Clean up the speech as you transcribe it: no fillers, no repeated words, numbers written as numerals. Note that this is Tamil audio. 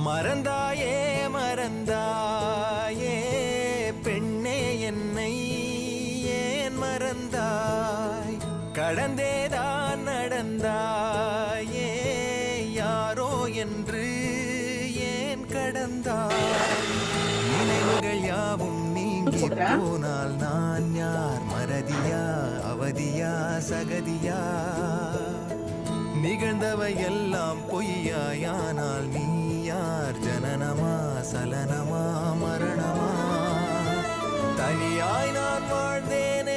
மறந்தாயே மறந்தாயே பெண்ணே என்னை ஏன் மறந்தாய் கடந்தேதான் நடந்தாயே யாரோ என்று ஏன் கடந்தாய் நினைவுகள் யாவும் நீங்கி போனால் நான் யார் மறதியா அவதியா சகதியா நிகழ்ந்தவை எல்லாம் பொய்யாயானால் நீ யார் ஜனனமா சலனமா மரணமா தனியாய் நான் வாழ்ந்தேனே